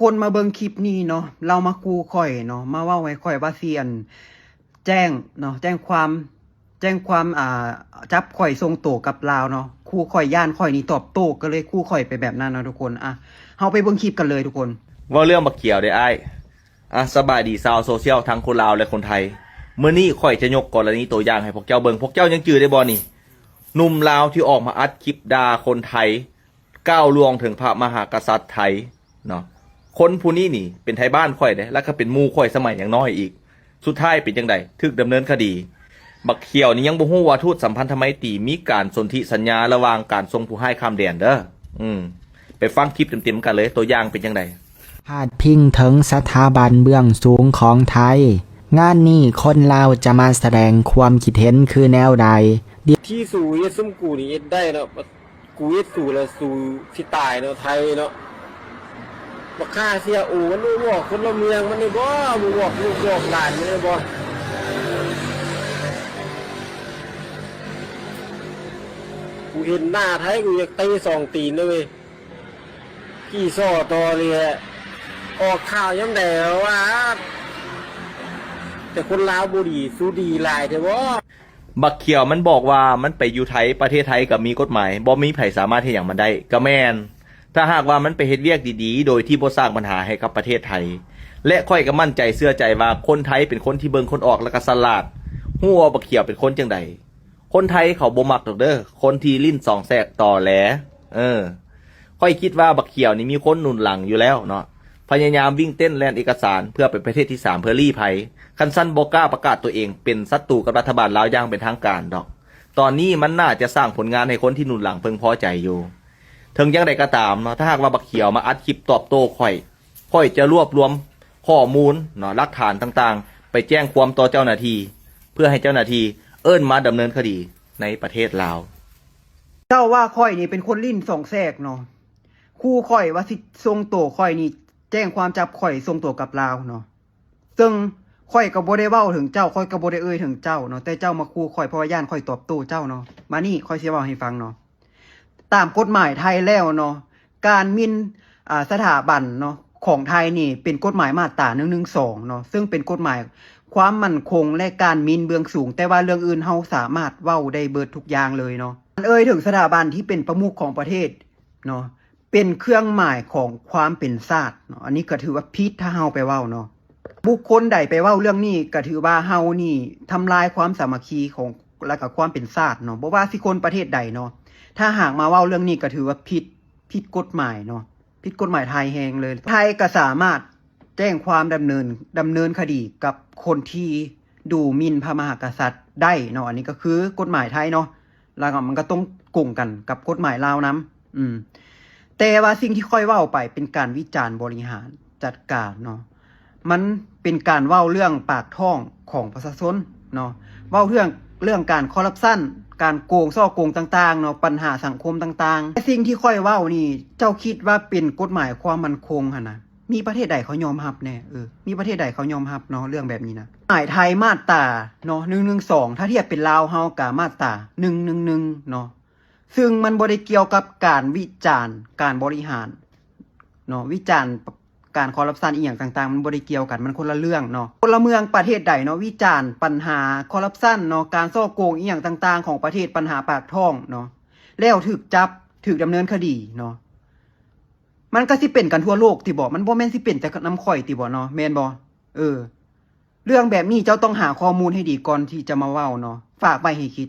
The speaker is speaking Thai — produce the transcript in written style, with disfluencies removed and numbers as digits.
คนมาเบิ่งคลิปนี้เนาะเรามากูข่อยเนาะมาเว้าให้ข่อยว่าเซียนแจ้งเนาะแจ้งความจับข่อยทรงโตกับลาวเนาะครูข่อยย่านข่อยนี่ตอบโต้ก็เลยครูข่อยไปแบบนั้นเนาะทุกคนเฮาไปเบิ่งคลิปกันเลยทุกคนว่าเรื่องบักเขียวได้อ้ายสบายดีชาวโซเชียลทั้งคนลาวและคนไทยเมื่อนี้ข่อยจะยกกรณีตัวอย่างให้พวกเจ้าเบิ่งพวกเจ้ายังจื้อได้บ่นี่หนุ่มลาวที่ออกมาอัดคลิปด่าคนไทยก้าวล่วงถึงพระมหากษัตริย์ไทยเนาะคนผู้นี้นี่เป็นไทยบ้านข่อยเด้แล้วก็เป็นหมู่ข่อยสมัยอย่างน้อยอีกสุดท้ายเป็นจังไดถูกดำเนินคดีบักเขียวนี่ยังบ่ฮู้ว่าทูตสัมพันธไมตรีมีการสนธิสัญญาระหว่างการส่งผู้ให้ข้ามแดนเด้อไปฟังคลิปเต็มๆกันเลยตัวอย่างเป็นจังไดพาดพิงถึงสถาบันเบื้องสูงของไทยงานนี้คนลาวจะมาแสดงความคิดเห็นคือแนวใดที่สู่เฮ็ดซุ่มกูนี่เฮ็ดได้เนาะกูเฮ็ดสู่แล้วสู่สิตายเนาะไทยเนาะบ่ค่าเสียโอ้มันบอกคนละเมืองมันนี่บ่บอกลูกบอกหลานมันนี่บ่กูเห็นหน้าไทยกูอยากเตะ2 ตีนเลยเว้ยกี่ซ้อต่อเลยออกข่าวยามใดว่าแต่คนลาวบ่ดีสู้ดีหลายแต่บ่บักเขียวมันบอกว่ามันไปอยู่ไทยประเทศไทยก็มีกฎหมายบ่มีไผสามารถเฮ็ดหยังมันได้ก็แม่นถ้าหากว่ามันไปเฮ็ดเวียกดีๆโดยที่บ่สร้างปัญหาให้กับประเทศไทยและค่อยก็มั่นใจเชื่อใจว่าคนไทยเป็นคนที่เบิ่งคนออกแล้วก็ฉลาดฮู้ว่าบักเขียวเป็นคนจังไดคนไทยเขาบ่มักดอกเด้อคนที่ลิ้นสองแสกต่อแหลค่อยคิดว่าบักเขียวนี่มีคนหนุนหลังอยู่แล้วเนาะพยายามวิ่งเต้นแล่นเอกสารเพื่อไปประเทศที่3เพื่อลี้ภัยคันสั้นบ่กล้าประกาศตัวเองเป็นศัตรูกับรัฐบาลลาวอย่างเป็นทางการดอกตอนนี้มันน่าจะสร้างผลงานให้คนที่หนุนหลังเพิ่งพอใจอยู่ถึงอย่างใดก็ตามเนาะถ้าหากว่าบักเขียวมาอัดคลิปตอบโต้ค่อยจะรวบรวมข้อมูลเนาะหลักฐานต่างๆไปแจ้งความต่อเจ้าหน้าที่เพื่อให้เจ้าหน้าที่เอิ้นมาดำเนินคดีในประเทศลาวเจ้าว่าข่อยนี่เป็นคนลิ้นสองแสกเนาะครูข่อยว่าสิทรงโตข่อยนี่แจ้งความจับข่อยทรงโตกับลาวเนาะซึ่งข่อยก็บ่ได้เว้าถึงเจ้าข่อยก็บ่ได้เอ่ยถึงเจ้าเนาะแต่เจ้ามาขู่ข่อยเพราะว่าย่านข่อยตอบโต้เจ้าเนาะมานี่ข่อยสิเว้าให้ฟังเนาะตามกฎหมายไทยแล้วเนาะการหมิ่นสถาบันเนาะของไทยนี่เป็นกฎหมายมาตรา112เนาะซึ่งเป็นกฎหมายความมั่นคงและการหมิ่นเบื้องสูงแต่ว่าเรื่องอื่นเฮาสามารถเว้าได้เบิดทุกอย่างเลยเนาะเอ่ยถึงสถาบันที่เป็นประมุขของประเทศเนาะเป็นเครื่องหมายของความเป็นชาติเนาะอันนี้ก็ถือว่าผิดถ้าเฮาไปเว้าเนาะบุคคลใดไปเว้าเรื่องนี้ก็ถือว่าเฮานี่ทำลายความสามัคคีของและก็ความเป็นชาติเนาะบ่ว่าสิคนประเทศใดเนาะถ้าหากมาเว้าเรื่องนี้ก็ถือว่าผิดกฎหมายเนาะผิดกฎหมายไทยแฮงเลยไทยก็สามารถแจ้งความดำเนินคดีกับคนที่ดูหมิ่นพระมหากษัตริย์ได้เนาะอันนี้ก็คือกฎหมายไทยเนาะแล้วก็มันก็ต้องกงกันกับกฎหมายลาวนํแต่ว่าสิ่งที่ค่อยเว้าไปเป็นการวิจารณ์บริหารจัดการเนาะมันเป็นการเว้าเรื่องปากท้องของประชาชนเนาะเว้าเรื่องการคอร์รัปชันการโกงซ่อโกงต่างๆเนาะปัญหาสังคมต่างๆแต่สิ่งที่ค่อยเว้านี่เจ้าคิดว่าเป็นกฎหมายความมั่นคงหั่นนะมีประเทศใดเขายอมรับแน่มีประเทศใดเขายอมรับเนาะเรื่องแบบนี้นะกฎหมายไทยมาตราเนาะ112ถ้าเทียบเป็นลาวเฮากับมาตรา111เนาะซึ่งมันบ่ได้เกี่ยวกับการวิจารณ์การบริหารเนาะวิจารณ์การคอร์รัปชันอีหยังต่างๆมันบ่ได้เกี่ยวกันมันคนละเรื่องเนาะคนละเมืองประเทศใดเนาะวิจารณ์ปัญหาคอร์รัปชันเนาะการซ่อโกงอีหยังต่างๆของประเทศปัญหาปากท้องเนาะแล้วถูกจับถูกดำเนินคดีเนาะมันก็สิเป็นกันทั่วโลกติบ่มันบ่แม่นสิเป็นแต่น้ำข่อยติบ่เนาะแม่นบ่เรื่องแบบนี้เจ้าต้องหาข้อมูลให้ดีก่อนที่จะมาเว้าเนาะฝากไว้ให้คิด